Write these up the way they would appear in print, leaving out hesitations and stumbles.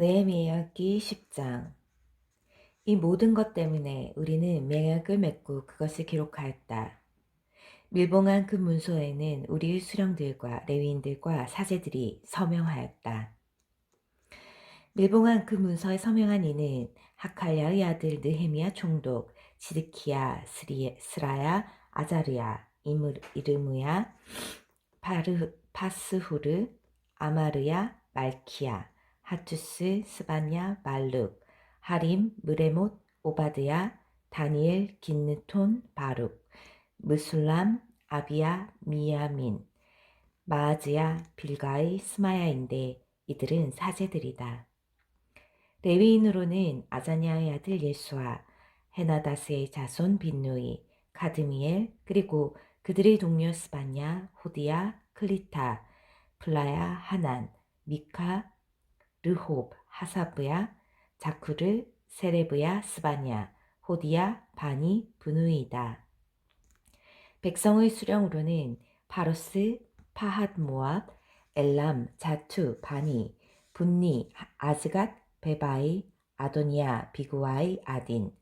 느헤미야기 10장. 이 모든 것 때문에 우리는 맹약을 맺고 그것을 기록하였다. 밀봉한 그 문서에는 우리의 수령들과 레위인들과 사제들이 서명하였다. 밀봉한 그 문서에 서명한 이는 하칼야의 아들 느헤미야 총독, 지드키야, 스라야, 아자르야, 이르무야, 파스후르, 아마르야, 말키야, 하투스, 스바냐, 말룩, 하림, 무레못, 오바드야, 다니엘, 긴느톤, 바룩, 무술람, 아비야, 미야민, 마아즈야, 빌가이, 스마야인데 이들은 사제들이다. 레위인으로는 아자냐의 아들 예수아, 헤나다스의 자손 빈누이, 카드미엘, 그리고 그들의 동료 스바냐, 호디야, 클리타, 플라야, 하난, 미카, 르홉, 하사브야, 자쿠르, 세레브야, 스바냐, 호디야, 바니, 브누이다. 백성의 수령으로는 파로스, 파핫 모압, 엘람, 자투, 바니, 분니, 아즈갓, 베바이, 아도니아, 비구아이, 아딘,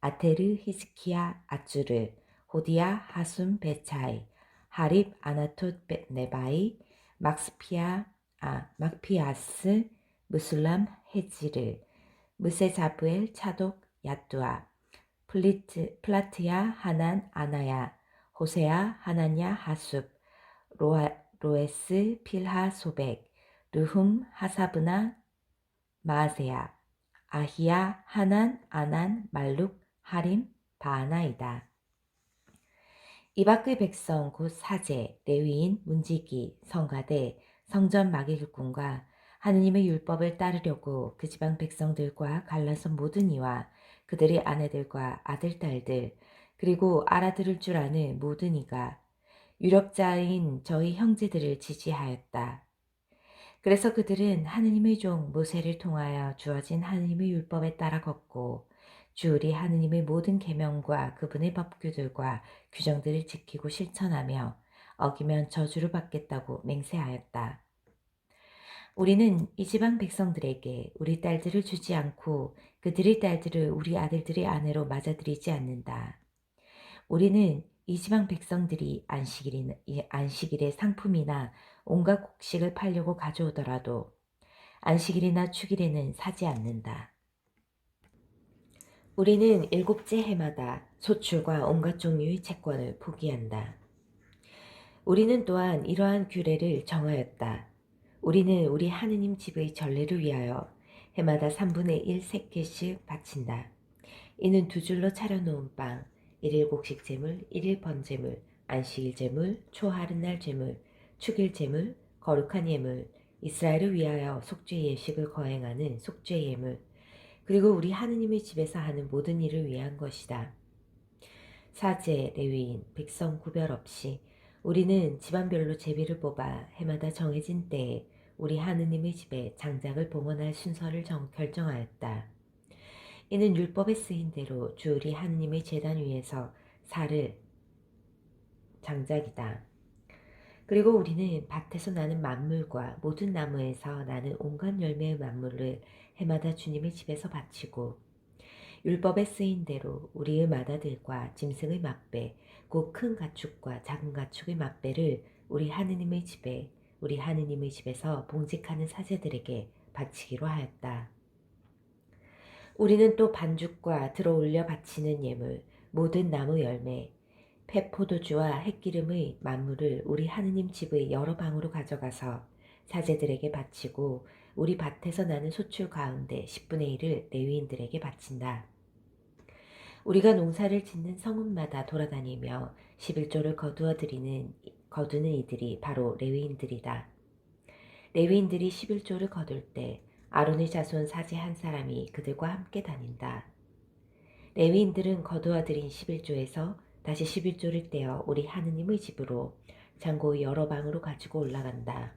아테르, 히스키야, 아쭈르, 호디야, 하숨, 베차이, 하립, 아나톳, 네바이, 막피아스, 무술람, 헤지르, 무세자브엘, 차독, 야뚜아, 플라트야, 하난, 아나야, 호세야, 하나냐, 하숲, 로에스, 필하, 소백, 르훔, 하사브나, 마아세야, 아히야, 하난, 아난, 말룩, 하림, 바하나이다. 이 밖의 백성 곧 사제, 레위인, 문지기, 성가대, 성전 마길꾼과 하느님의 율법을 따르려고 그 지방 백성들과 갈라선 모든 이와 그들의 아내들과 아들, 딸들, 그리고 알아들을 줄 아는 모든 이가 유력자인 저희 형제들을 지지하였다. 그래서 그들은 하느님의 종 모세를 통하여 주어진 하느님의 율법에 따라 걷고 주우리 하느님의 모든 계명과 그분의 법규들과 규정들을 지키고 실천하며 어기면 저주를 받겠다고 맹세하였다. 우리는 이 지방 백성들에게 우리 딸들을 주지 않고 그들의 딸들을 우리 아들들의 아내로 맞아들이지 않는다. 우리는 이 지방 백성들이 안식일의 상품이나 온갖 곡식을 팔려고 가져오더라도 안식일이나 축일에는 사지 않는다. 우리는 일곱째 해마다 소출과 온갖 종류의 채권을 포기한다. 우리는 또한 이러한 규례를 정하였다. 우리는 우리 하느님 집의 전례를 위하여 해마다 3분의 1 세켈씩 바친다. 이는 두 줄로 차려놓은 빵, 일일 곡식 제물, 일일 번제물, 안식일 제물, 초하룻날 제물, 축일 제물, 거룩한 예물, 이스라엘을 위하여 속죄 예식을 거행하는 속죄 예물, 그리고 우리 하느님의 집에서 하는 모든 일을 위한 것이다. 사제, 레위인, 백성 구별 없이 우리는 집안별로 제비를 뽑아 해마다 정해진 때에 우리 하느님의 집에 장작을 봉헌할 순서를 결정하였다. 이는 율법에 쓰인 대로 주 우리 하느님의 제단 위에서 살을 장작이다. 그리고 우리는 밭에서 나는 만물과 모든 나무에서 나는 온갖 열매의 만물을 해마다 주님의 집에서 바치고 율법에 쓰인 대로 우리의 맏아들과 짐승의 맏배 곧 큰 가축과 작은 가축의 맏배를 우리 하느님의 집에서 봉직하는 사제들에게 바치기로 하였다. 우리는 또 반죽과 들어올려 바치는 예물, 모든 나무 열매, 폐포도주와 햇기름의 만물을 우리 하느님 집의 여러 방으로 가져가서 사제들에게 바치고 우리 밭에서 나는 소출 가운데 10분의 1을 레위인들에게 바친다. 우리가 농사를 짓는 성읍마다 돌아다니며 11조를 거두는 이들이 바로 레위인들이다. 레위인들이 11조를 거둘 때 아론의 자손 사제 한 사람이 그들과 함께 다닌다. 레위인들은 거두어 들인 11조에서 다시 11조를 떼어 우리 하느님의 집으로 창고의 여러 방으로 가지고 올라간다.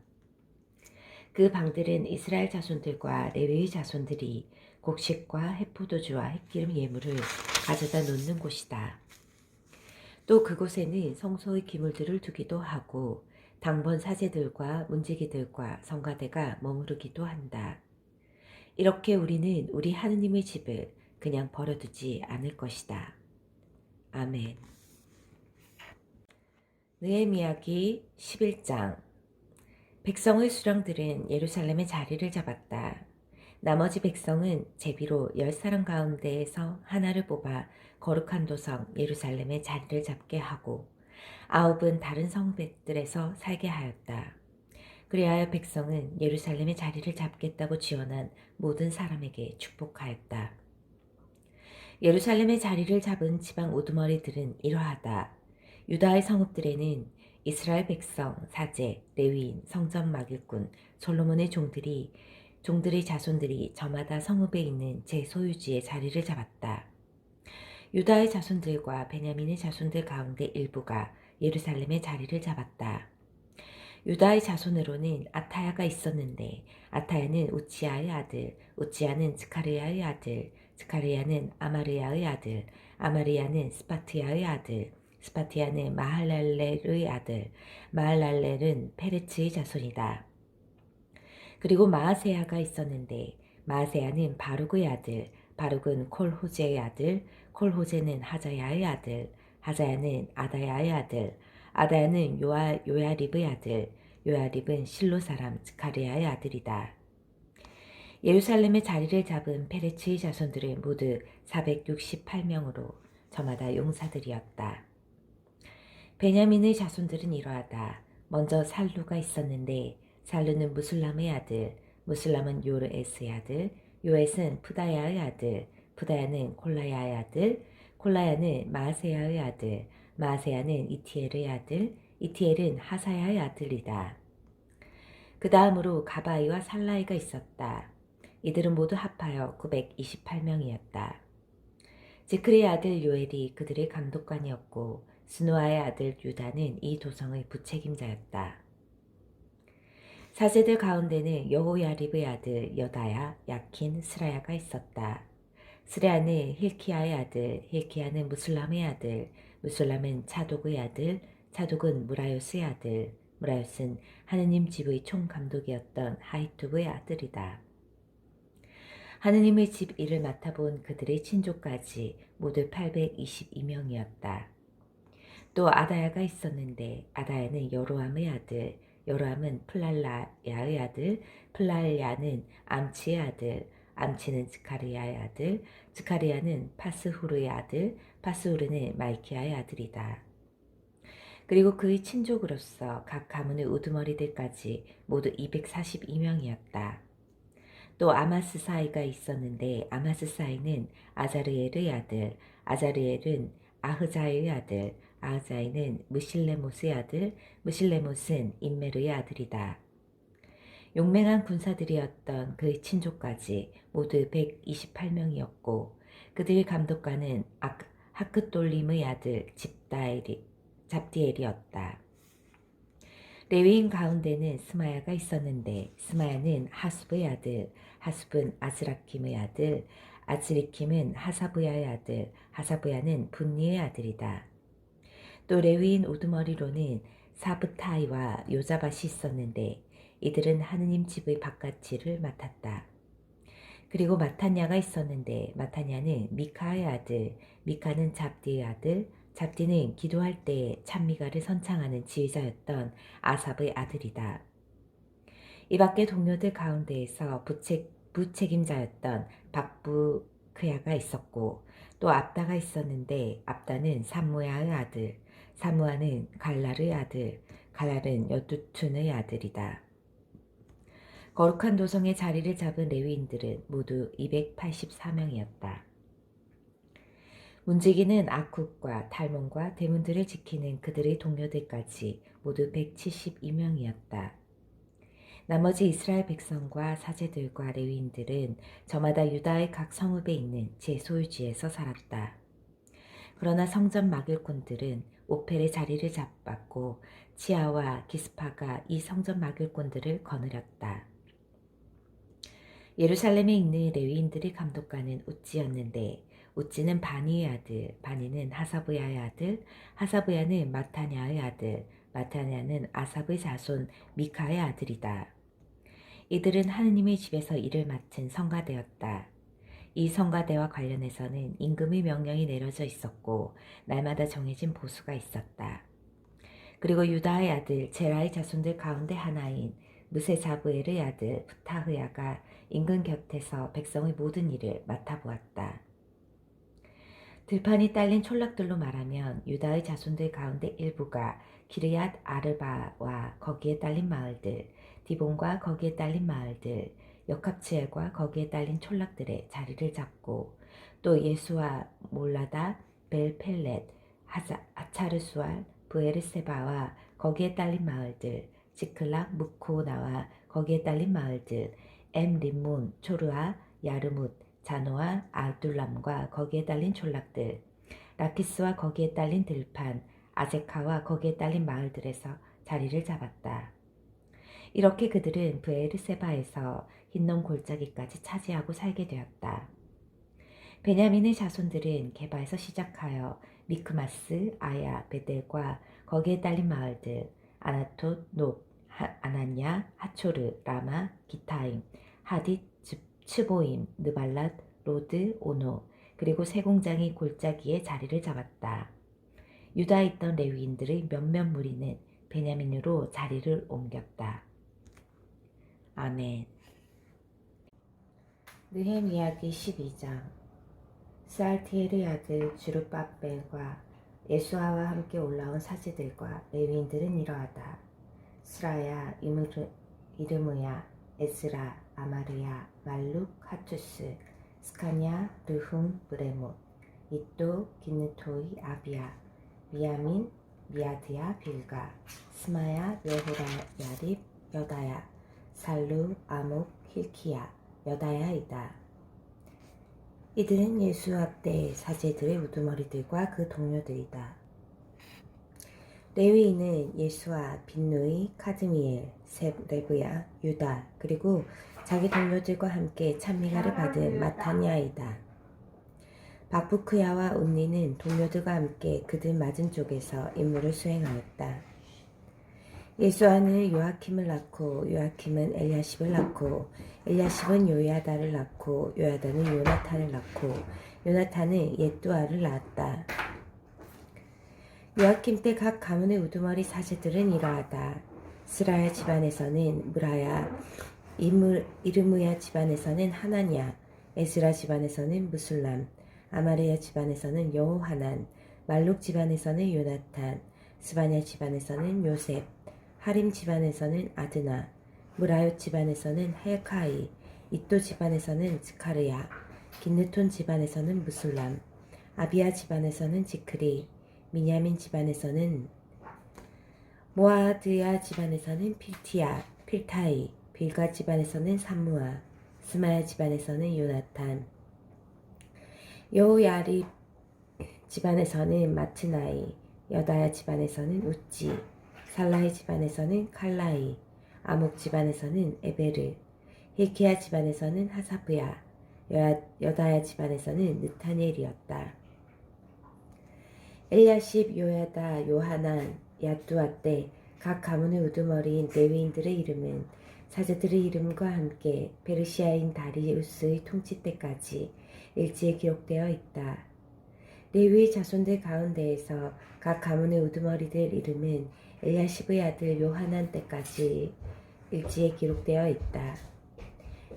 그 방들은 이스라엘 자손들과 레위의 자손들이 곡식과 햇포도주와 햇기름 예물을 가져다 놓는 곳이다. 또 그곳에는 성소의 기물들을 두기도 하고 당번 사제들과 문지기들과 성가대가 머무르기도 한다. 이렇게 우리는 우리 하느님의 집을 그냥 버려두지 않을 것이다. 아멘. 느헤미야기 11장. 백성의 수령들은 예루살렘의 자리를 잡았다. 나머지 백성은 제비로 10사람 가운데에서 하나를 뽑아 거룩한 도성 예루살렘의 자리를 잡게 하고 9은 다른 성들에서 살게 하였다. 그리하여 백성은 예루살렘의 자리를 잡겠다고 지원한 모든 사람에게 축복하였다. 예루살렘의 자리를 잡은 지방 우두머리들은 이러하다. 유다의 성읍들에는 이스라엘 백성, 사제, 레위인, 성전 막일꾼, 솔로몬의 종들의 자손들이 저마다 성읍에 있는 제 소유지에 자리를 잡았다. 유다의 자손들과 베냐민의 자손들 가운데 일부가 예루살렘의 자리를 잡았다. 유다의 자손으로는 아타야가 있었는데 아타야는 우치야의 아들, 우치야는 스카르야의 아들, 스카르야는 아마르야의 아들, 아마르야는 스파트야의 아들, 스파트야는 마할랄렐의 아들, 마할랄렐은 페레츠의 자손이다. 그리고 마아세야가 있었는데 마아세야는 바룩의 아들, 바룩은 콜호제의 아들, 콜호제는 하자야의 아들, 하자야는 아다야의 아들, 아다야는 요야립의 아들, 요야립은 실로 사람 스카르야의 아들이다. 예루살렘의 자리를 잡은 페레츠의 자손들은 모두 468명으로 저마다 용사들이었다. 베냐민의 자손들은 이러하다. 먼저 살루가 있었는데 살루는 무술람의 아들, 무술람은 요르에스의 아들, 요에스는 푸다야의 아들, 푸다야는 콜라야의 아들, 콜라야는 마세야의 아들, 마세야는 이티엘의 아들, 이티엘은 하사야의 아들이다. 그 다음으로 가바이와 살라이가 있었다. 이들은 모두 합하여 928명이었다. 지크리의 아들 요엘이 그들의 감독관이었고 스누아의 아들 유다는 이 도성의 부책임자였다. 사제들 가운데는 여호야립의 아들 여다야, 야킨, 스라야가 있었다. 스라야는 힐키야의 아들, 힐키야는 무술람의 아들, 무술람은 차독의 아들, 차독은 무라요스의 아들, 무라요스는 하느님 집의 총감독이었던 하이투브의 아들이다. 하느님의 집 일을 맡아본 그들의 친족까지 모두 822명이었다. 또 아다야가 있었는데 아다야는 여로함의 아들, 여로함은 플랄라야의 아들, 플랄야는 암치의 아들, 암치는 스카리야의 아들, 스카리야는 파스후르의 아들, 파스후르는 말키야의 아들이다. 그리고 그의 친족으로서 각 가문의 우두머리들까지 모두 242명이었다. 또 아마스사이가 있었는데 아마스사이는 아자르엘의 아들, 아자르엘은 아흐자의 아들, 아흐자이는 무실레못의 아들, 무실레못은 인메르의 아들이다. 용맹한 군사들이었던 그의 친족까지 모두 128명이었고 그들의 감독관은 하크돌림의 아들 잡디엘이었다. 레위인 가운데는 스마야가 있었는데 스마야는 하숲의 아들, 하숲은 아스라킴의 아들, 아스리킴은 하사부야의 아들, 하사부야는 분니의 아들이다. 또 레위인 우두머리로는 사브타이와 요자밭이 있었는데 이들은 하느님 집의 바깥일을 맡았다. 그리고 마타냐가 있었는데 마타냐는 미카의 아들, 미카는 잡디의 아들, 잡디는 기도할 때에 찬미가를 선창하는 지휘자였던 아삽의 아들이다. 이 밖에 동료들 가운데에서 부책임자였던 박부크야가 있었고 또 압다가 있었는데 압다는 삼무야의 아들, 삼무아는 갈랄의 아들, 갈랄은 여두툰의 아들이다. 거룩한 도성의 자리를 잡은 레위인들은 모두 284명이었다. 문지기는 아쿡과 탈몬과 대문들을 지키는 그들의 동료들까지 모두 172명이었다. 나머지 이스라엘 백성과 사제들과 레위인들은 저마다 유다의 각 성읍에 있는 제 소유지에서 살았다. 그러나 성전 막일꾼들은 오펠의 자리를 잡았고 치아와 기스파가 이 성전 막일꾼들을 거느렸다. 예루살렘에 있는 레위인들의 감독관은 우찌였는데 우찌는 바니의 아들, 바니는 하사부야의 아들, 하사부야는 마타냐의 아들, 마타냐는 아삽의 자손 미카의 아들이다. 이들은 하느님의 집에서 일을 맡은 성가대였다. 이 성가대와 관련해서는 임금의 명령이 내려져 있었고 날마다 정해진 보수가 있었다. 그리고 유다의 아들 제라의 자손들 가운데 하나인 무세자브엘의 아들 부타흐야가 임금 곁에서 백성의 모든 일을 맡아보았다. 들판이 딸린 촌락들로 말하면 유다의 자손들 가운데 일부가 기르얏 아르바와 거기에 딸린 마을들, 디본과 거기에 딸린 마을들, 역합치엘과 거기에 딸린 촌락들의 자리를 잡고 또 예수와 몰라다, 벨펠렛, 아차르수알, 브에르세바와 거기에 딸린 마을들, 지클락, 무코나와 거기에 딸린 마을들, 엠림몬, 초르아, 야르뭇, 자노아, 아둘람과 거기에 딸린 촌락들, 라키스와 거기에 딸린 들판, 아제카와 거기에 딸린 마을들에서 자리를 잡았다. 이렇게 그들은 브에르세바에서 흰놈 골짜기까지 차지하고 살게 되었다. 베냐민의 자손들은 게바에서 시작하여 미크마스, 아야, 베델과 거기에 딸린 마을들, 아나톳, 높, 아나냐, 하초르, 라마, 기타임, 하딧, 츠보임, 느발랏, 로드, 오노, 그리고 세 공장이 골짜기에 자리를 잡았다. 유다에 있던 레위인들의 몇몇 무리는 베냐민으로 자리를 옮겼다. 아멘. 느헤미야기 12장. 스알티엘의 아들 주르빠벨과 예수아와 함께 올라온 사제들과 레위인들은 이러하다. 스라야, 이르므야, 에스라, 아마르야, 말룩, 하투스, 스카냐, 르훔, 브레못, 이또, 기느토이, 아비야, 미야민, 미아드야, 빌가, 스마야, 여호라, 야립, 여다야, 살루, 아목, 힐키야, 여다야이다. 이들은 예수아 때 사제들의 우두머리들과 그 동료들이다. 레위인은 예수아, 빈누이, 카드미엘, 레브야, 유다, 그리고 자기 동료들과 함께 찬미가를 받은 마타냐이다. 박부크야와 운니는 동료들과 함께 그들 맞은 쪽에서 임무를 수행하였다. 예수아는 요아킴을 낳고 요아킴은 엘야십을 낳고 엘야십은 요야다를 낳고 요야다는 요나탄을 낳고 요나탄은 옅두아를 낳았다. 요아킴 때 각 가문의 우두머리 사제들은 이러하다. 스라야 집안에서는 무라야, 이르무야 집안에서는 하나냐, 에스라 집안에서는 무술람, 아마르야 집안에서는 여호하난, 말룩 집안에서는 요나탄, 스바냐 집안에서는 요셉, 하림 집안에서는 아드나, 무라요 집안에서는 헬카이, 이또 집안에서는 스카르야, 기느톤 집안에서는 무술람, 아비야 집안에서는 지크리, 미냐민 집안에서는 모아드야 집안에서는 필티야, 필타이, 빌가 집안에서는 삼무아, 스마야 집안에서는 요나탄, 여호야립 집안에서는 마트나이, 여다야 집안에서는 우찌, 살라이 집안에서는 칼라이, 아목 집안에서는 에베르, 힐키야 집안에서는 하사브야, 여다야 집안에서는 느타니엘이었다. 엘야십, 요야다, 요하난, 야뚜아 때 각 가문의 우두머리인 레위인들의 이름은 사제들의 이름과 함께 페르시아인 다리우스의 통치 때까지 일지에 기록되어 있다. 레위의 자손들 가운데에서 각 가문의 우두머리들 이름은 엘야십의 아들 요하난 때까지 일지에 기록되어 있다.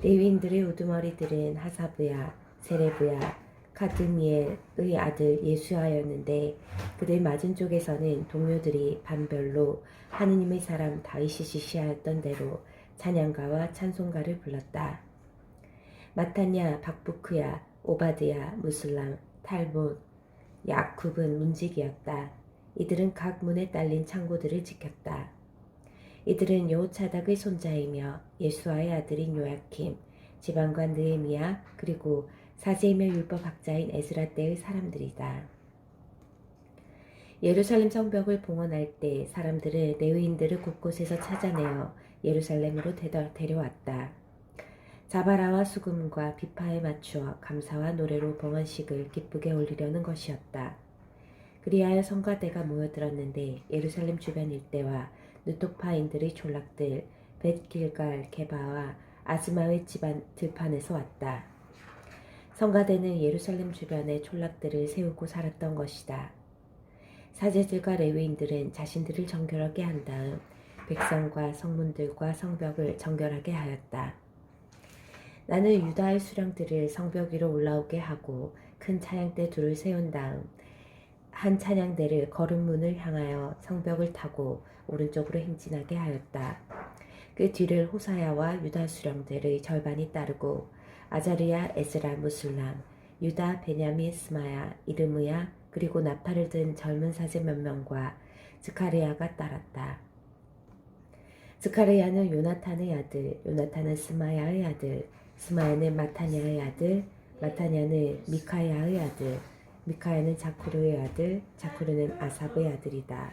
레위인들의 우두머리들은 하사브야, 세레브야, 카드미엘의 아들 예수아였는데 그들 맞은 쪽에서는 동료들이 반별로 하느님의 사람 다윗이 지시하였던 대로 찬양가와 찬송가를 불렀다. 마타냐, 박부크야, 오바드야, 무슬람, 탈못, 야쿰은 문직이었다. 이들은 각 문에 딸린 창고들을 지켰다. 이들은 여호차닥의 손자이며 예수아의 아들인 요야킴, 지방관 느헤미야, 그리고 사제이며 율법학자인 에스라 때의 사람들이다. 예루살렘 성벽을 봉헌할 때 사람들은 레위인들을 곳곳에서 찾아내어 예루살렘으로 데려왔다. 자바라와 수금과 비파에 맞추어 감사와 노래로 봉헌식을 기쁘게 올리려는 것이었다. 그리하여 성가대가 모여들었는데 예루살렘 주변 일대와 느토파인들의 촌락들, 벳길갈 게바와 아즈마의 집안 들판에서 왔다. 성가대는 예루살렘 주변에 촌락들을 세우고 살았던 것이다. 사제들과 레위인들은 자신들을 정결하게 한 다음 백성과 성문들과 성벽을 정결하게 하였다. 나는 유다의 수령들을 성벽 위로 올라오게 하고 큰 찬양대 둘을 세운 다음 한 찬양대를 거름문을 향하여 성벽을 타고 오른쪽으로 행진하게 하였다. 그 뒤를 호사야와 유다 수령들의 절반이 따르고 아자르야, 에스라, 무술람, 유다, 베냐민, 스마야, 이르므야, 그리고 나팔을 든 젊은 사제 몇 명과 스가랴가 따랐다. 스가랴는 요나탄의 아들, 요나탄은 스마야의 아들, 스마야는 마타냐의 아들, 마타냐는 미카야의 아들, 미카야는 자쿠르의 아들, 자쿠르는 아삽의 아들이다.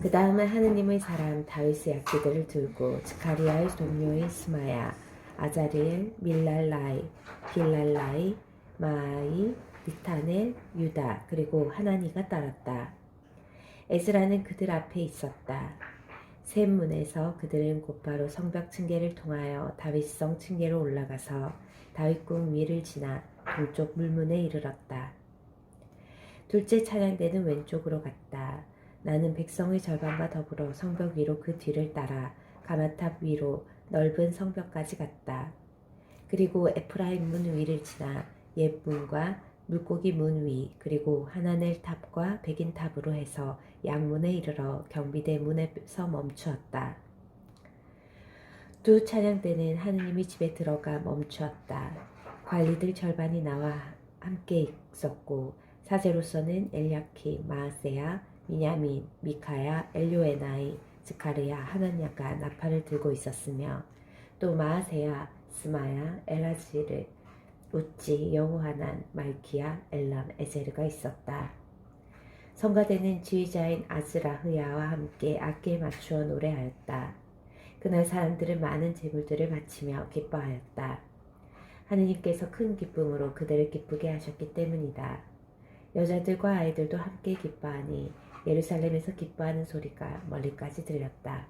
그 다음은 하느님의 사람 다윗의 악기들을 들고 스가랴의 동료인 스마야, 아자리엘, 밀랄라이, 빌랄라이, 마아이, 니타넬, 유다, 그리고 하나니가 따랐다. 에스라는 그들 앞에 있었다. 샘문에서 그들은 곧바로 성벽 층계를 통하여 다윗성 층계로 올라가서 다윗궁 위를 지나 동쪽 물문에 이르렀다. 둘째 찬양대는 왼쪽으로 갔다. 나는 백성의 절반과 더불어 성벽 위로 그 뒤를 따라 가마탑 위로 넓은 성벽까지 갔다. 그리고 에프라임 문 위를 지나 옛문과 물고기 문 위, 그리고 하나넬 탑과 백인 탑으로 해서 양문에 이르러 경비대 문에서 멈추었다. 두 찬양대는 하느님의 집에 들어가 멈추었다. 관리들 절반이 나와 함께 있었고 사제로서는 엘야키, 마아세야, 미냐민, 미카야, 엘요에나이, 스가랴, 하나냐가 나팔을 들고 있었으며 또 마아세야, 스마야, 엘라지르, 우찌, 여호하난, 말키야, 엘람, 에제르가 있었다. 성가대는 지휘자인 아즈라흐야와 함께 악기에 맞추어 노래하였다. 그날 사람들은 많은 제물들을 바치며 기뻐하였다. 하느님께서 큰 기쁨으로 그들을 기쁘게 하셨기 때문이다. 여자들과 아이들도 함께 기뻐하니 예루살렘에서 기뻐하는 소리가 멀리까지 들렸다.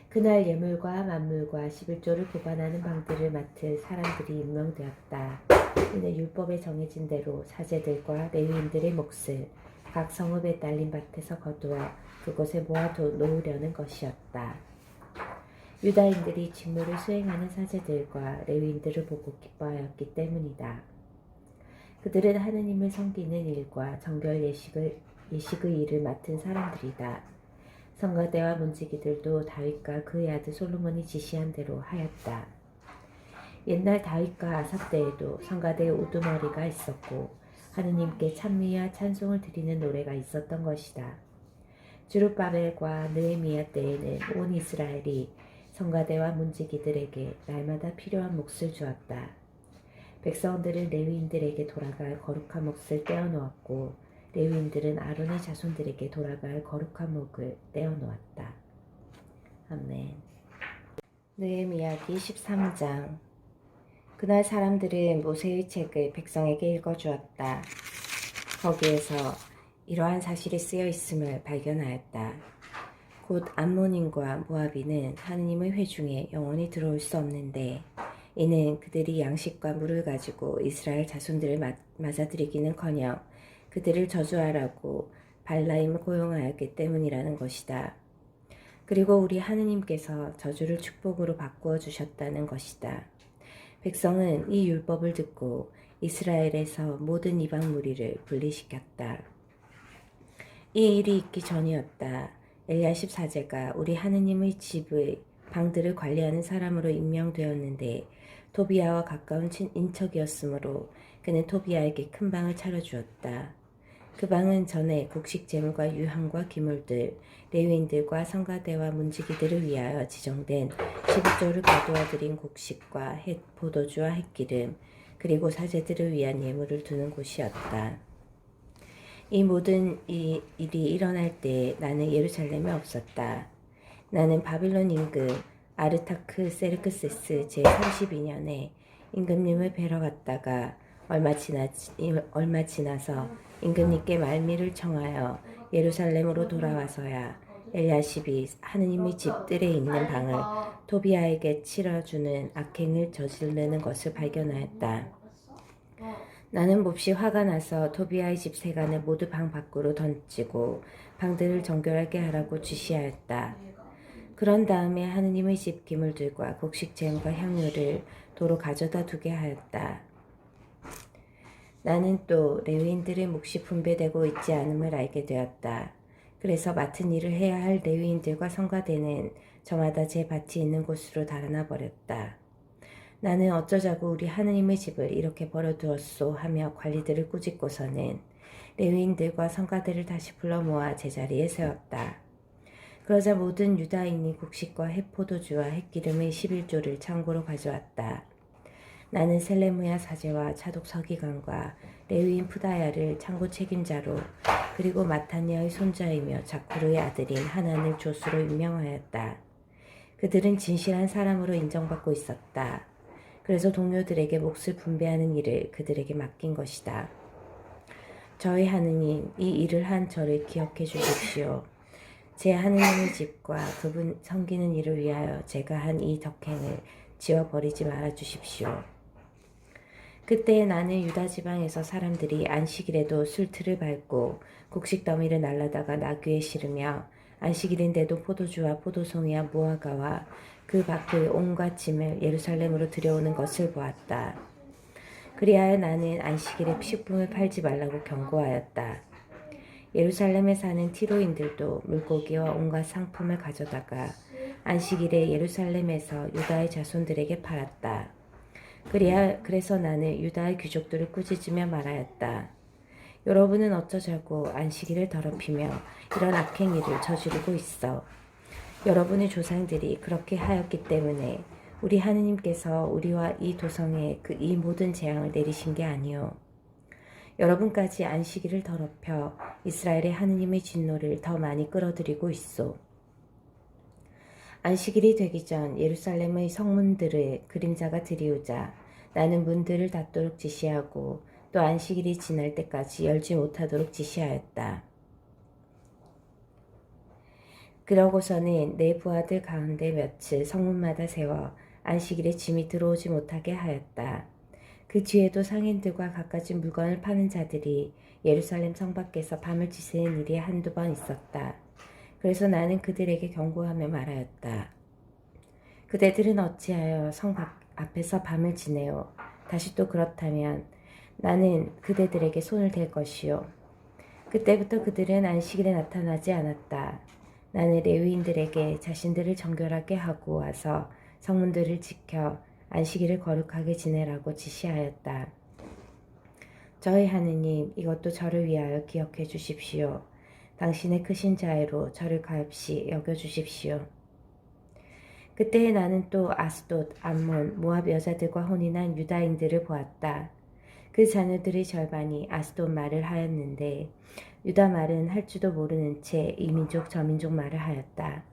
그날 예물과 만물과 11조를 보관하는 방들을 맡을 사람들이 임명되었다. 이는 율법에 정해진 대로 사제들과 레위인들의 몫을 각 성읍에 딸린 밭에서 거두어 그곳에 모아 놓으려는 것이었다. 유다인들이 직무를 수행하는 사제들과 레위인들을 보고 기뻐하였기 때문이다. 그들은 하느님을 섬기는 일과 정결 예식의 일을 맡은 사람들이다. 성가대와 문지기들도 다윗과 그의 아들 솔로몬이 지시한 대로 하였다. 옛날 다윗과 아삽 때에도 성가대에 우두머리가 있었고 하느님께 찬미와 찬송을 드리는 노래가 있었던 것이다. 주룹바벨과 느헤미야 때에는 온 이스라엘이 성가대와 문지기들에게 날마다 필요한 몫을 주었다. 백성들은 레위인들에게 돌아갈 거룩한 몫을 떼어놓았고 레위인들은 아론의 자손들에게 돌아갈 거룩한 몫을 떼어놓았다. 아멘. 느헤미야기 13장. 그날 사람들은 모세의 책을 백성에게 읽어주었다. 거기에서 이러한 사실이 쓰여 있음을 발견하였다. 곧 암몬인과 모압인은 하느님의 회중에 영원히 들어올 수 없는데 이는 그들이 양식과 물을 가지고 이스라엘 자손들을 맞아들이기는커녕 그들을 저주하라고 발라임을 고용하였기 때문이라는 것이다. 그리고 우리 하느님께서 저주를 축복으로 바꾸어 주셨다는 것이다. 백성은 이 율법을 듣고 이스라엘에서 모든 이방 무리를 분리시켰다. 이 일이 있기 전이었다. 엘야십 사제가 우리 하느님의 집의 방들을 관리하는 사람으로 임명되었는데 토비야와 가까운 인척이었으므로 그는 토비야에게 큰 방을 차려주었다. 그 방은 전에 곡식 제물과 유향과 기물들, 레위인들과 성가대와 문지기들을 위하여 지정된 12조를 거두어 드린 곡식과 포도주와 햇기름, 그리고 사제들을 위한 예물을 두는 곳이었다. 이 모든 일이 일어날 때 나는 예루살렘에 없었다. 나는 바빌론 임금 아르타크 세르크세스 제32년에 임금님을 뵈러 갔다가 얼마 지나서 임금님께 말미를 청하여 예루살렘으로 돌아와서야 엘야십이 하느님의 집들에 있는 방을 토비아에게 치러주는 악행을 저지르는 것을 발견하였다. 나는 몹시 화가 나서 토비아의 집 세간을 모두 방 밖으로 던지고 방들을 정결하게 하라고 지시하였다. 그런 다음에 하느님의 집 기물들과 곡식 재물과 향유를 도로 가져다 두게 하였다. 나는 또 레위인들의 몫이 분배되고 있지 않음을 알게 되었다. 그래서 맡은 일을 해야 할 레위인들과 성가대는 저마다 제 밭이 있는 곳으로 달아나 버렸다. 나는 어쩌자고 우리 하느님의 집을 이렇게 버려두었소 하며 관리들을 꾸짖고서는 레위인들과 성가대를 다시 불러 모아 제자리에 세웠다. 그러자 모든 유다인이 곡식과 햇포도주와 햇기름의 11조를 창고로 가져왔다. 나는 셀레무야 사제와 차독 서기관과 레위인 푸다야를 창고 책임자로 그리고 마타니아의 손자이며 자쿠르의 아들인 하난을 조수로 임명하였다. 그들은 진실한 사람으로 인정받고 있었다. 그래서 동료들에게 몫을 분배하는 일을 그들에게 맡긴 것이다. 저희 하느님, 이 일을 한 저를 기억해 주십시오. 제 하느님의 집과 그분 섬기는 일을 위하여 제가 한 이 덕행을 지워버리지 말아 주십시오. 그때 나는 유다 지방에서 사람들이 안식일에도 술틀을 밟고 곡식 더미를 날라다가 나귀에 실으며 안식일인데도 포도주와 포도송이와 무화과와 그 밖의 온갖 짐을 예루살렘으로 들여오는 것을 보았다. 그리하여 나는 안식일에 식품을 팔지 말라고 경고하였다. 예루살렘에 사는 티로인들도 물고기와 온갖 상품을 가져다가 안식일에 예루살렘에서 유다의 자손들에게 팔았다. 그래서 나는 유다의 귀족들을 꾸짖으며 말하였다. 여러분은 어쩌자고 안식일을 더럽히며 이런 악행 일을 저지르고 있어. 여러분의 조상들이 그렇게 하였기 때문에 우리 하느님께서 우리와 이 도성에 이 모든 재앙을 내리신 게 아니요. 여러분까지 안식일을 더럽혀 이스라엘의 하느님의 진노를 더 많이 끌어들이고 있소. 안식일이 되기 전 예루살렘의 성문들의 그림자가 들이우자 나는 문들을 닫도록 지시하고 또 안식일이 지날 때까지 열지 못하도록 지시하였다. 그러고서는 내 부하들 가운데 며칠 성문마다 세워 안식일에 짐이 들어오지 못하게 하였다. 그 뒤에도 상인들과 갖가지 물건을 파는 자들이 예루살렘 성 밖에서 밤을 지새는 일이 한두 번 있었다. 그래서 나는 그들에게 경고하며 말하였다. 그대들은 어찌하여 성 앞에서 밤을 지내요. 다시 또 그렇다면 나는 그대들에게 손을 댈 것이요. 그때부터 그들은 안식일에 나타나지 않았다. 나는 레위인들에게 자신들을 정결하게 하고 와서 성문들을 지켜 안식일을 거룩하게 지내라고 지시하였다. 저희 하느님, 이것도 저를 위하여 기억해 주십시오. 당신의 크신 자애로 저를 가엾이 여겨주십시오. 그때 나는 또 아스돗, 암몬, 모압 여자들과 혼인한 유다인들을 보았다. 그 자녀들의 절반이 아스돗 말을 하였는데 유다 말은 할 줄도 모르는 채 이 민족 저 민족 말을 하였다.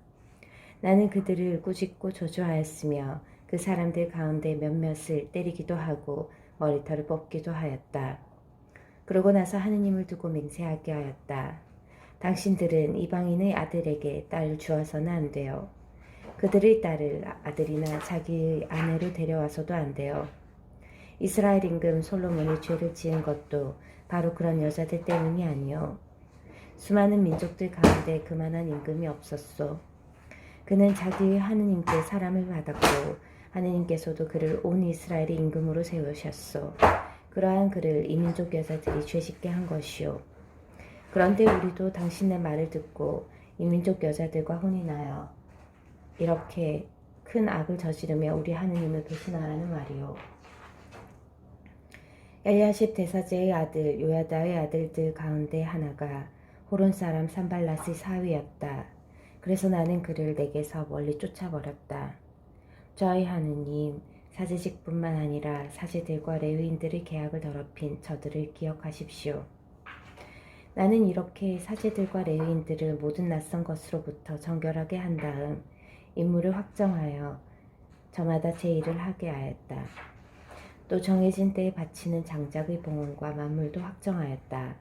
나는 그들을 꾸짖고 저주하였으며 그 사람들 가운데 몇몇을 때리기도 하고 머리털을 뽑기도 하였다. 그러고 나서 하느님을 두고 맹세하게 하였다. 당신들은 이방인의 아들에게 딸을 주어서는 안 돼요. 그들의 딸을 아들이나 자기의 아내로 데려와서도 안 돼요. 이스라엘 임금 솔로몬이 죄를 지은 것도 바로 그런 여자들 때문이 아니요. 수많은 민족들 가운데 그만한 임금이 없었소. 그는 자기의 하느님께 사람을 받았고 하느님께서도 그를 온 이스라엘의 임금으로 세우셨소. 그러한 그를 이 민족 여자들이 죄짓게 한 것이요. 그런데 우리도 당신의 말을 듣고 이 민족 여자들과 혼인하여 이렇게 큰 악을 저지르며 우리 하느님을 배신하라는 말이요. 엘야십 대사제의 아들 요야다의 아들들 가운데 하나가 호론 사람 산발랏의 사위였다. 그래서 나는 그를 내게서 멀리 쫓아버렸다. 저희 하느님, 사제직뿐만 아니라 사제들과 레위인들의 계약을 더럽힌 저들을 기억하십시오. 나는 이렇게 사제들과 레위인들을 모든 낯선 것으로부터 정결하게 한 다음 임무를 확정하여 저마다 제 일을 하게 하였다. 또 정해진 때에 바치는 장작의 봉헌과 만물도 확정하였다.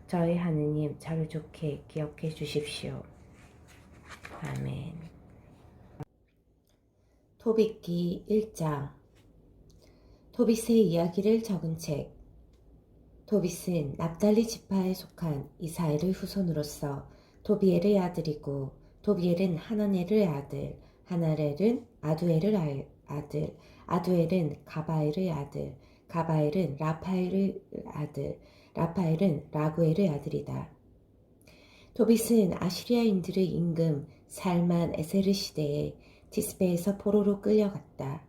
저희 하느님, 저를 좋게 기억해 주십시오. 아멘. 토빗기 1장. 토빗의 이야기를 적은 책. 토빗은 납달리 지파에 속한 이사엘의 후손으로서 토비엘의 아들이고, 토비엘은 하나넬의 아들, 하나넬은 아두엘의 아들, 아두엘은 가바엘의 아들, 가바엘은 라파엘의 아들, 라파엘은 라구엘의 아들이다. 토빗은 아시리아인들의 임금 살만 에세르 시대에 디스페에서 포로로 끌려갔다.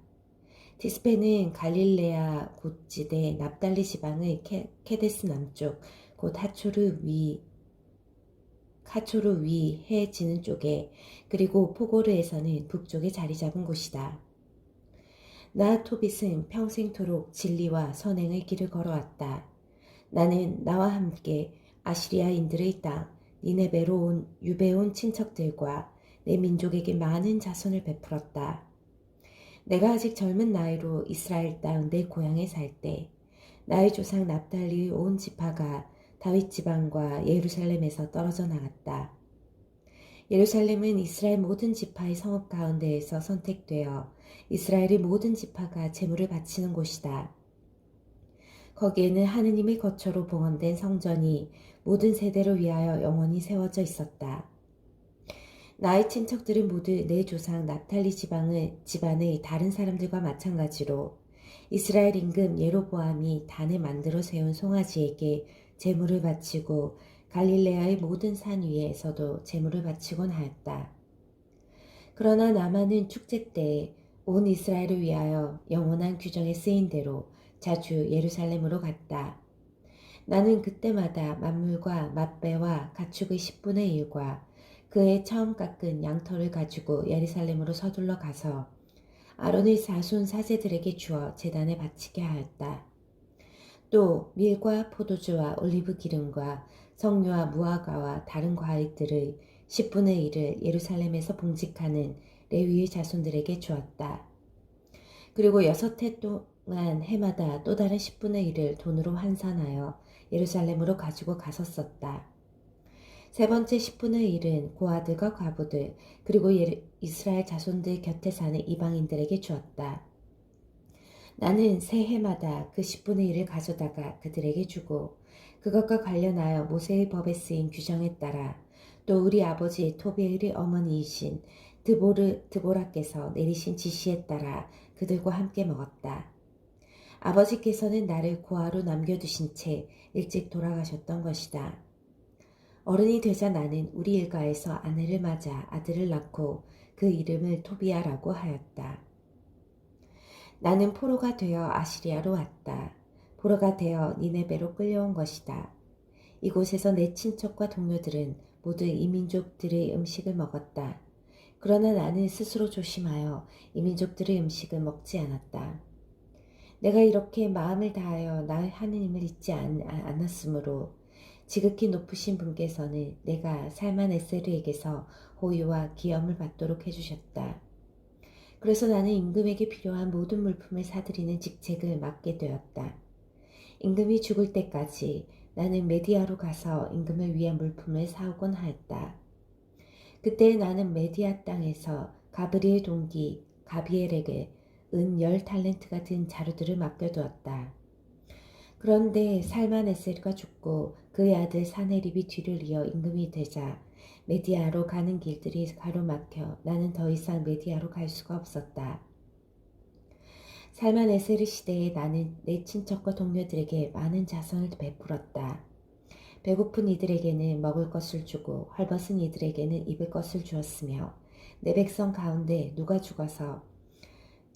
디스페는 갈릴레아 곧지대 납달리 지방의 케데스 남쪽 곧 카초르 위 해 지는 쪽에, 그리고 포고르에서는 북쪽에 자리 잡은 곳이다. 나 토빗은 평생토록 진리와 선행의 길을 걸어왔다. 나는 나와 함께 아시리아인들의 땅 니네베로 온 유배온 친척들과 내 민족에게 많은 자손을 베풀었다. 내가 아직 젊은 나이로 이스라엘 땅 내 고향에 살 때 나의 조상 납달리의 온 지파가 다윗 지방과 예루살렘에서 떨어져 나갔다. 예루살렘은 이스라엘 모든 지파의 성읍 가운데에서 선택되어 이스라엘의 모든 지파가 제물을 바치는 곳이다. 거기에는 하느님의 거처로 봉헌된 성전이 모든 세대를 위하여 영원히 세워져 있었다. 나의 친척들은 모두 내 조상 납달리 집안의 다른 사람들과 마찬가지로 이스라엘 임금 예로보암이 단에 만들어 세운 송아지에게 제물을 바치고 갈릴레아의 모든 산 위에서도 제물을 바치곤 하였다. 그러나 나만은 축제 때에 온 이스라엘을 위하여 영원한 규정에 쓰인 대로 자주 예루살렘으로 갔다. 나는 그때마다 만물과 맛배와 가축의 10분의 1과 그의 처음 깎은 양털을 가지고 예루살렘으로 서둘러 가서 아론의 사손 사제들에게 주어 제단에 바치게 하였다. 또 밀과 포도주와 올리브 기름과 석류와 무화과와 다른 과일들의 10분의 1을 예루살렘에서 봉직하는 레위의 자손들에게 주었다. 그리고 6해 동안 해마다 또 다른 10분의 1을 돈으로 환산하여 예루살렘으로 가지고 갔었었다. 세 번째 10분의 1은 고아들과 과부들 그리고 이스라엘 자손들 곁에 사는 이방인들에게 주었다. 나는 새 해마다 그 10분의 1을 가져다가 그들에게 주고, 그것과 관련하여 모세의 법에 쓰인 규정에 따라 또 우리 아버지 토비엘의 어머니이신 드보라께서 내리신 지시에 따라 그들과 함께 먹었다. 아버지께서는 나를 고아로 남겨두신 채 일찍 돌아가셨던 것이다. 어른이 되자 나는 우리 일가에서 아내를 맞아 아들을 낳고 그 이름을 토비아라고 하였다. 나는 포로가 되어 아시리아로 왔다. 포로가 되어 니네베로 끌려온 것이다. 이곳에서 내 친척과 동료들은 모두 이민족들의 음식을 먹었다. 그러나 나는 스스로 조심하여 이민족들의 음식을 먹지 않았다. 내가 이렇게 마음을 다하여 나의 하느님을 잊지 않았으므로 지극히 높으신 분께서는 내가 살만 에세르에게서 호유와 기염을 받도록 해주셨다. 그래서 나는 임금에게 필요한 모든 물품을 사들이는 직책을 맡게 되었다. 임금이 죽을 때까지 나는 메디아로 가서 임금을 위한 물품을 사오곤 하였다. 그때 나는 메디아 땅에서 가브리의 동기 가비엘에게 은 10달란트가 든 자루들을 맡겨두었다. 그런데 살만에셀가 죽고 그의 아들 사네립이 뒤를 이어 임금이 되자 메디아로 가는 길들이 가로막혀 나는 더 이상 메디아로 갈 수가 없었다. 살만에셀의 시대에 나는 내 친척과 동료들에게 많은 자선을 베풀었다. 배고픈 이들에게는 먹을 것을 주고 헐벗은 이들에게는 입을 것을 주었으며 내 백성 가운데 누가 죽어서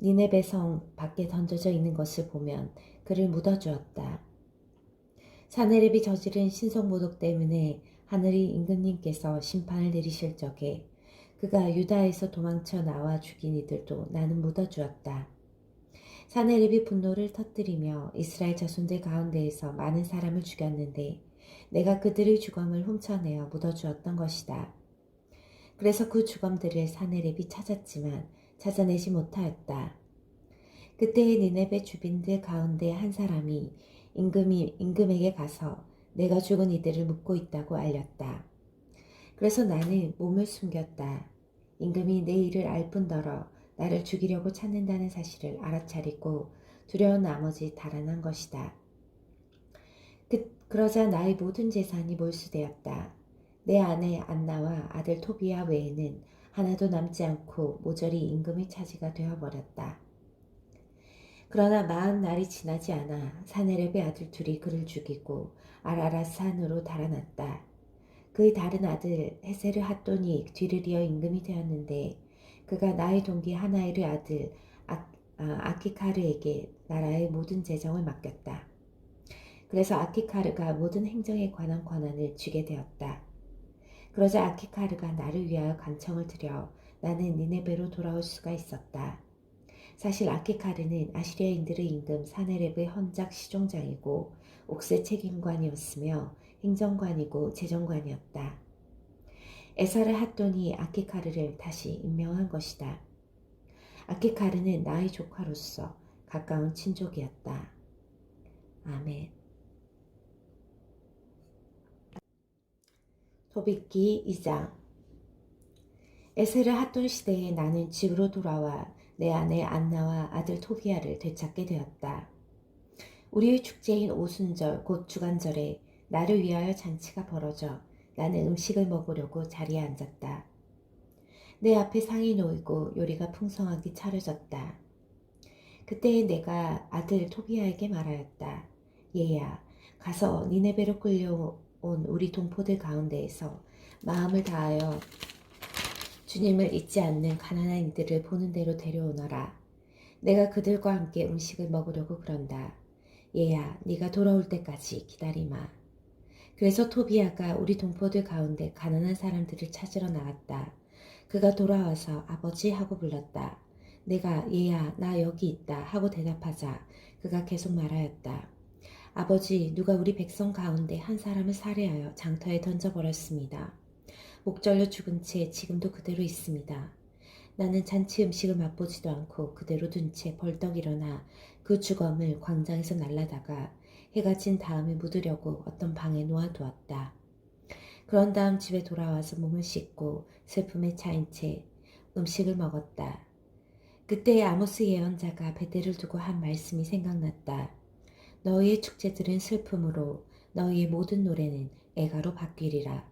니네베 성 밖에 던져져 있는 것을 보면 그를 묻어주었다. 사네립이 저지른 신성모독 때문에 하늘이 임금님께서 심판을 내리실 적에 그가 유다에서 도망쳐 나와 죽인 이들도 나는 묻어주었다. 사네립이 분노를 터뜨리며 이스라엘 자손들 가운데에서 많은 사람을 죽였는데 내가 그들의 주검을 훔쳐내어 묻어주었던 것이다. 그래서 그 주검들을 사네립이 찾았지만 찾아내지 못하였다. 그때의 니네베 주민들 가운데 한 사람이 임금에게 가서 내가 죽은 이들을 묻고 있다고 알렸다. 그래서 나는 몸을 숨겼다. 임금이 내 일을 알 뿐더러 나를 죽이려고 찾는다는 사실을 알아차리고 두려운 나머지 달아난 것이다. 그러자 나의 모든 재산이 몰수되었다. 내 아내 안나와 아들 토비아 외에는 하나도 남지 않고 모조리 임금의 차지가 되어버렸다. 그러나 40날이 지나지 않아 사네렙의 아들 둘이 그를 죽이고 아라랏 산으로 달아났다. 그의 다른 아들 헤세르 핫돈이 뒤를 이어 임금이 되었는데 그가 나의 동기 하나엘의 아들 아키카르에게 나라의 모든 재정을 맡겼다. 그래서 아키카르가 모든 행정에 관한 권한을 쥐게 되었다. 그러자 아키카르가 나를 위하여 간청을 드려 나는 니네베로 돌아올 수가 있었다. 사실 아키카르는 아시리아인들의 임금 사네렙의 헌작 시종장이고 옥세 책임관이었으며 행정관이고 재정관이었다. 에사르 핫돈이 아키카르를 다시 임명한 것이다. 아키카르는 나의 조카로서 가까운 친족이었다. 아멘. 토비기 2장. 에세르 핫돈 시대에 나는 집으로 돌아와 내 아내 안나와 아들 토비아를 되찾게 되었다. 우리의 축제인 오순절 곧 주간절에 나를 위하여 잔치가 벌어져 나는 음식을 먹으려고 자리에 앉았다. 내 앞에 상이 놓이고 요리가 풍성하게 차려졌다. 그때 내가 아들 토비아에게 말하였다. 얘야, 가서 니네베로 끌려온 우리 동포들 가운데에서 마음을 다하여 주님을 잊지 않는 가난한 이들을 보는 대로 데려오너라. 내가 그들과 함께 음식을 먹으려고 그런다. 얘야, 네가 돌아올 때까지 기다리마. 그래서 토비아가 우리 동포들 가운데 가난한 사람들을 찾으러 나갔다. 그가 돌아와서 아버지 하고 불렀다. 내가 얘야 나 여기 있다 하고 대답하자 그가 계속 말하였다. 아버지, 누가 우리 백성 가운데 한 사람을 살해하여 장터에 던져버렸습니다. 목 절려 죽은 채 지금도 그대로 있습니다. 나는 잔치 음식을 맛보지도 않고 그대로 둔 채 벌떡 일어나 그 주검을 광장에서 날라다가 해가 진 다음에 묻으려고 어떤 방에 놓아두었다. 그런 다음 집에 돌아와서 몸을 씻고 슬픔에 차인 채 음식을 먹었다. 그때 아모스 예언자가 베델을 두고 한 말씀이 생각났다. 너희의 축제들은 슬픔으로 너희의 모든 노래는 애가로 바뀌리라.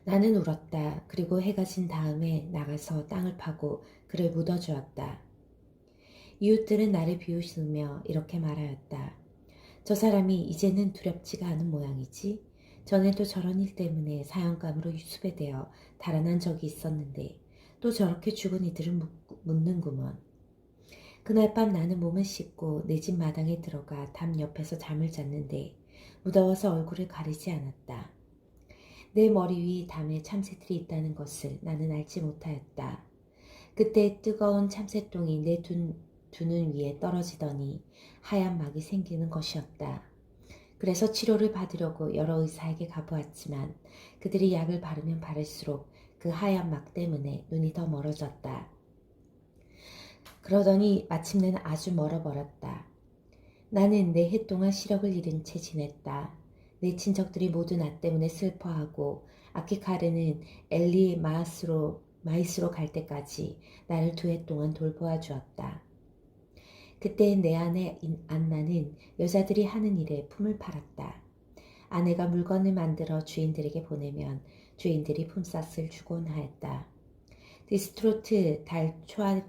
나는 울었다. 그리고 해가 진 다음에 나가서 땅을 파고 그를 묻어주었다. 이웃들은 나를 비웃으며 이렇게 말하였다. 저 사람이 이제는 두렵지가 않은 모양이지. 전에도 저런 일 때문에 사형감으로 유수배되어 달아난 적이 있었는데 또 저렇게 죽은 이들을 묻는구먼. 그날 밤 나는 몸을 씻고 내 집 마당에 들어가 담 옆에서 잠을 잤는데 무더워서 얼굴을 가리지 않았다. 내 머리 위 담에 참새들이 있다는 것을 나는 알지 못하였다. 그때 뜨거운 참새똥이 내 두 눈 위에 떨어지더니 하얀 막이 생기는 것이었다. 그래서 치료를 받으려고 여러 의사에게 가보았지만 그들이 약을 바르면 바를수록 그 하얀 막 때문에 눈이 더 멀어졌다. 그러더니 마침내는 아주 멀어버렸다. 나는 내 해 동안 시력을 잃은 채 지냈다. 내 친척들이 모두 나 때문에 슬퍼하고 아키카르는 엘리 마이스로 갈 때까지 나를 2해 동안 돌보아 주었다. 그때 내 아내 안나는 여자들이 하는 일에 품을 팔았다. 아내가 물건을 만들어 주인들에게 보내면 주인들이 품삯을 주곤 하였다. 디스트로트 달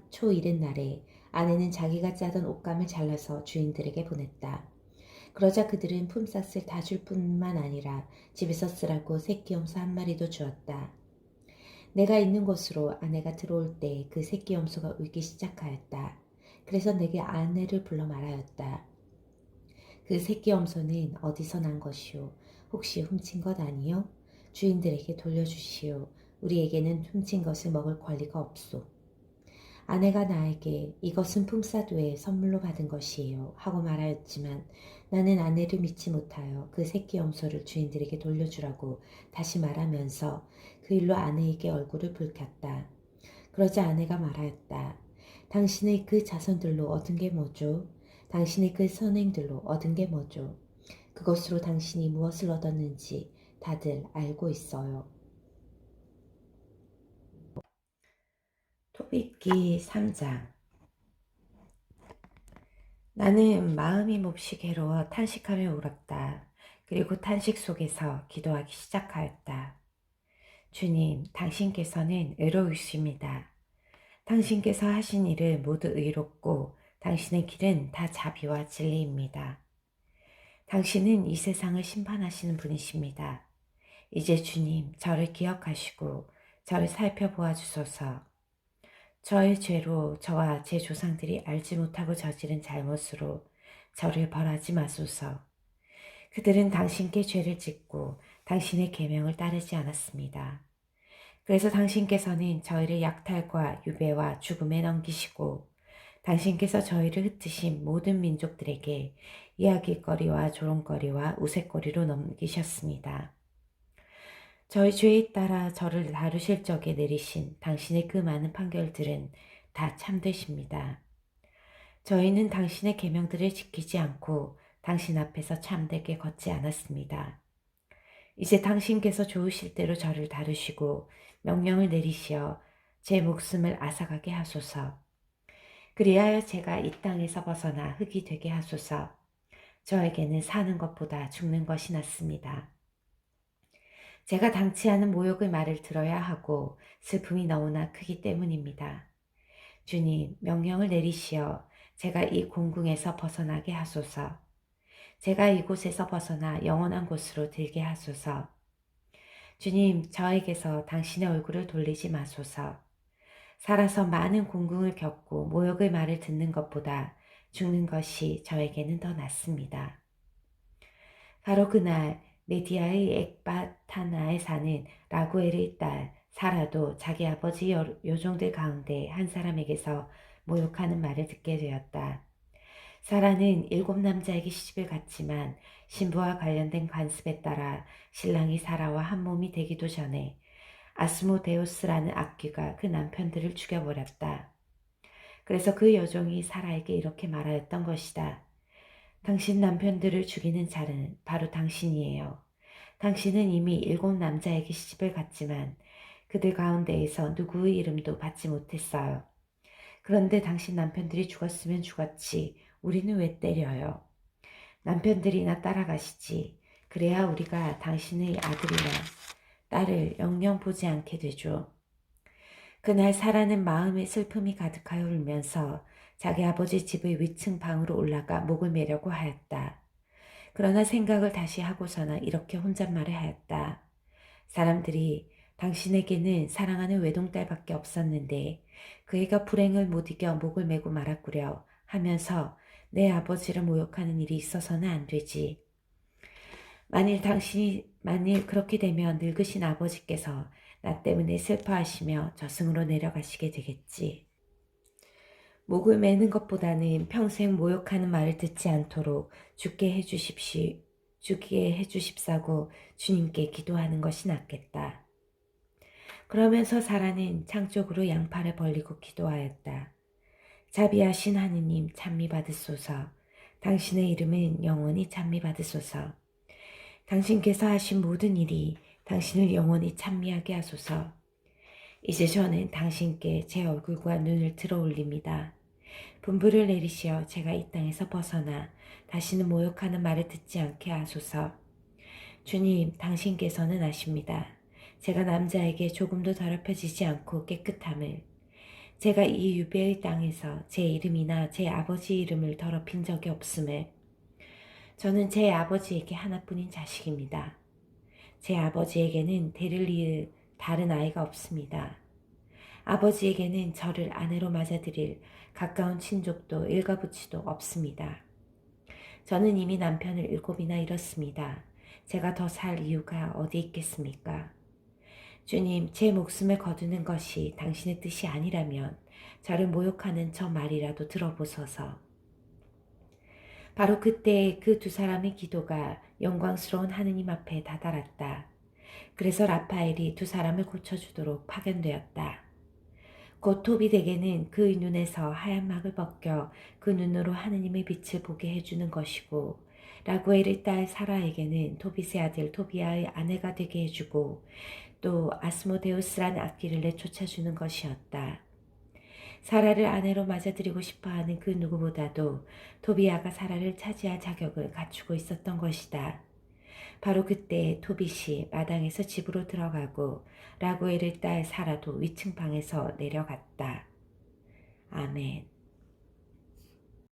초 이른 날에 아내는 자기가 짜던 옷감을 잘라서 주인들에게 보냈다. 그러자 그들은 품삯을 다 줄 뿐만 아니라 집에서 쓰라고 새끼염소 1마리도 주었다. 내가 있는 곳으로 아내가 들어올 때 그 새끼염소가 울기 시작하였다. 그래서 내게 아내를 불러 말하였다. 그 새끼염소는 어디서 난 것이오? 혹시 훔친 것 아니요? 주인들에게 돌려주시오. 우리에게는 훔친 것을 먹을 권리가 없소. 아내가 나에게 이것은 품삯 외에 선물로 받은 것이에요 하고 말하였지만 나는 아내를 믿지 못하여 그 새끼염소를 주인들에게 돌려주라고 다시 말하면서 그 일로 아내에게 얼굴을 붉혔다. 그러자 아내가 말하였다. 당신의 그 자손들로 얻은 게 뭐죠? 당신의 그 선행들로 얻은 게 뭐죠? 그것으로 당신이 무엇을 얻었는지 다들 알고 있어요. 욥기 3장. 나는 마음이 몹시 괴로워 탄식하며 울었다. 그리고 탄식 속에서 기도하기 시작하였다. 주님, 당신께서는 의로우십니다. 당신께서 하신 일은 모두 의롭고 당신의 길은 다 자비와 진리입니다. 당신은 이 세상을 심판하시는 분이십니다. 이제 주님, 저를 기억하시고 저를 살펴보아 주소서. 저의 죄로 저와 제 조상들이 알지 못하고 저지른 잘못으로 저를 벌하지 마소서. 그들은 당신께 죄를 짓고 당신의 계명을 따르지 않았습니다. 그래서 당신께서는 저희를 약탈과 유배와 죽음에 넘기시고 당신께서 저희를 흩으신 모든 민족들에게 이야기거리와 조롱거리와 우스갯거리로 넘기셨습니다. 저희 죄에 따라 저를 다루실 적에 내리신 당신의 그 많은 판결들은 다 참되십니다. 저희는 당신의 계명들을 지키지 않고 당신 앞에서 참되게 걷지 않았습니다. 이제 당신께서 좋으실 대로 저를 다루시고 명령을 내리시어 제 목숨을 앗아가게 하소서. 그리하여 제가 이 땅에서 벗어나 흙이 되게 하소서. 저에게는 사는 것보다 죽는 것이 낫습니다. 제가 당치 않은 모욕의 말을 들어야 하고 슬픔이 너무나 크기 때문입니다. 주님, 명령을 내리시어 제가 이 공궁에서 벗어나게 하소서. 제가 이곳에서 벗어나 영원한 곳으로 들게 하소서. 주님, 저에게서 당신의 얼굴을 돌리지 마소서. 살아서 많은 공궁을 겪고 모욕의 말을 듣는 것보다 죽는 것이 저에게는 더 낫습니다. 바로 그날 메디아의 엑바타나에 사는 라구엘의 딸 사라도 자기 아버지 요종들 가운데 한 사람에게서 모욕하는 말을 듣게 되었다. 사라는 7 남자에게 시집을 갔지만 신부와 관련된 관습에 따라 신랑이 사라와 한 몸이 되기도 전에 아스모데우스라는 악귀가 그 남편들을 죽여버렸다. 그래서 그 여종이 사라에게 이렇게 말하였던 것이다. 당신 남편들을 죽이는 자는 바로 당신이에요. 당신은 이미 7 남자에게 시집을 갔지만 그들 가운데에서 누구의 이름도 받지 못했어요. 그런데 당신 남편들이 죽었으면 죽었지 우리는 왜 때려요? 남편들이나 따라가시지. 그래야 우리가 당신의 아들이나 딸을 영영 보지 않게 되죠. 그날 사라는 마음에 슬픔이 가득하여 울면서 자기 아버지 집의 위층 방으로 올라가 목을 매려고 하였다. 그러나 생각을 다시 하고서나 이렇게 혼잣말을 하였다. 사람들이 당신에게는 사랑하는 외동딸밖에 없었는데 그 애가 불행을 못 이겨 목을 메고 말았구려 하면서 내 아버지를 모욕하는 일이 있어서는 안 되지. 만일 그렇게 되면 늙으신 아버지께서 나 때문에 슬퍼하시며 저승으로 내려가시게 되겠지. 목을 매는 것보다는 평생 모욕하는 말을 듣지 않도록 죽게 해주십사고 주님께 기도하는 것이 낫겠다. 그러면서 사라는 창 쪽으로 양팔을 벌리고 기도하였다. 자비하신 하느님 찬미받으소서. 당신의 이름은 영원히 찬미받으소서. 당신께서 하신 모든 일이 당신을 영원히 찬미하게 하소서. 이제 저는 당신께 제 얼굴과 눈을 들어 올립니다. 분부를 내리시어 제가 이 땅에서 벗어나 다시는 모욕하는 말을 듣지 않게 하소서. 주님, 당신께서는 아십니다. 제가 남자에게 조금도 더럽혀지지 않고 깨끗함을, 제가 이 유배의 땅에서 제 이름이나 제 아버지 이름을 더럽힌 적이 없음을, 저는 제 아버지에게 하나뿐인 자식입니다. 제 아버지에게는 대를 이을 다른 아이가 없습니다. 아버지에게는 저를 아내로 맞아들일 가까운 친족도 일가부치도 없습니다. 저는 이미 남편을 7이나 잃었습니다. 제가 더 살 이유가 어디 있겠습니까? 주님, 제 목숨을 거두는 것이 당신의 뜻이 아니라면 저를 모욕하는 저 말이라도 들어보소서. 바로 그때 그 2 사람의 기도가 영광스러운 하느님 앞에 다다랐다. 그래서 라파엘이 2 사람을 고쳐주도록 파견되었다. 곧 토비덱에는 그의 눈에서 하얀 막을 벗겨 그 눈으로 하느님의 빛을 보게 해주는 것이고 라구엘의 딸 사라에게는 토빗의 아들 토비아의 아내가 되게 해주고 또 아스모데우스라는 악기를 내쫓아주는 것이었다. 사라를 아내로 맞아들이고 싶어하는 그 누구보다도 토비아가 사라를 차지할 자격을 갖추고 있었던 것이다. 바로 그때 토빗이 마당에서 집으로 들어가고 라구엘의 딸 사라도 위층 방에서 내려갔다. 아멘.